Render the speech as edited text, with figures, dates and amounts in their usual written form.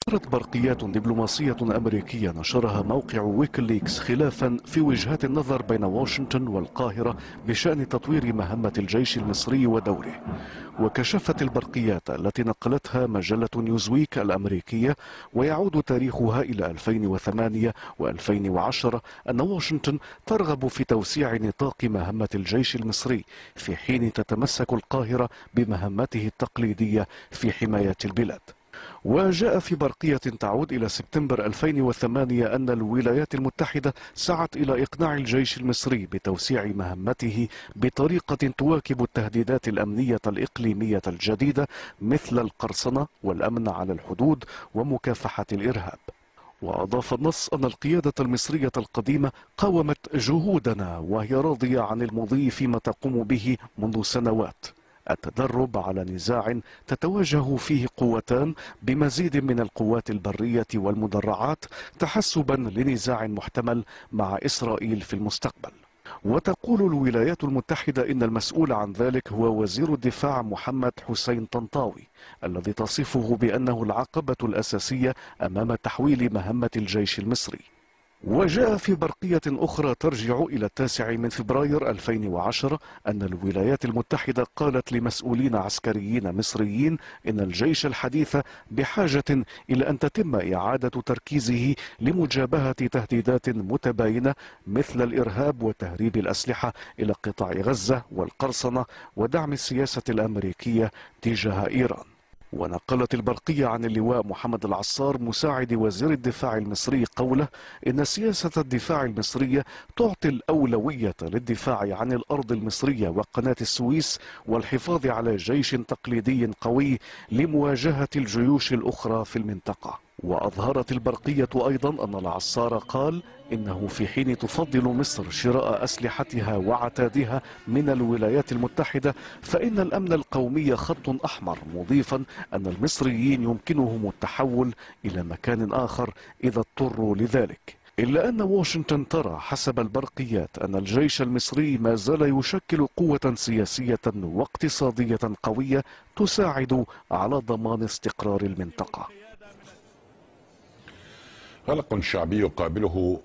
ظهرت برقيات دبلوماسية أمريكية نشرها موقع ويكيليكس خلافا في وجهات النظر بين واشنطن والقاهرة بشأن تطوير مهمة الجيش المصري ودوره. وكشفت البرقيات التي نقلتها مجلة نيوزويك الأمريكية ويعود تاريخها إلى 2008 و2010 أن واشنطن ترغب في توسيع نطاق مهمة الجيش المصري في حين تتمسك القاهرة بمهمته التقليدية في حماية البلاد. وجاء في برقية تعود إلى سبتمبر 2008 أن الولايات المتحدة سعت إلى إقناع الجيش المصري بتوسيع مهمته بطريقة تواكب التهديدات الأمنية الإقليمية الجديدة مثل القرصنة والأمن على الحدود ومكافحة الإرهاب. وأضاف النص أن القيادة المصرية القديمة قاومت جهودنا وهي راضية عن المضي فيما تقوم به منذ سنوات، التدرب على نزاع تتواجه فيه قوتان بمزيد من القوات البرية والمدرعات تحسبا لنزاع محتمل مع إسرائيل في المستقبل. وتقول الولايات المتحدة إن المسؤول عن ذلك هو وزير الدفاع محمد حسين طنطاوي الذي تصفه بأنه العقبة الأساسية أمام تحويل مهمة الجيش المصري. وجاء في برقية أخرى ترجع إلى 9 فبراير 2010 أن الولايات المتحدة قالت لمسؤولين عسكريين مصريين إن الجيش الحديث بحاجة إلى أن تتم إعادة تركيزه لمجابهة تهديدات متباينة مثل الإرهاب وتهريب الأسلحة إلى قطاع غزة والقرصنة ودعم السياسة الأمريكية تجاه إيران. ونقلت البرقية عن اللواء محمد العصار مساعد وزير الدفاع المصري قوله إن سياسة الدفاع المصرية تعطي الأولوية للدفاع عن الأرض المصرية وقناة السويس والحفاظ على جيش تقليدي قوي لمواجهة الجيوش الأخرى في المنطقة. وأظهرت البرقية أيضا أن العصار قال إنه في حين تفضل مصر شراء أسلحتها وعتادها من الولايات المتحدة فإن الأمن القومي خط أحمر، مضيفا أن المصريين يمكنهم التحول إلى مكان آخر إذا اضطروا لذلك. إلا أن واشنطن ترى حسب البرقيات أن الجيش المصري ما زال يشكل قوة سياسية واقتصادية قوية تساعد على ضمان استقرار المنطقة. قلق شعبي يقابله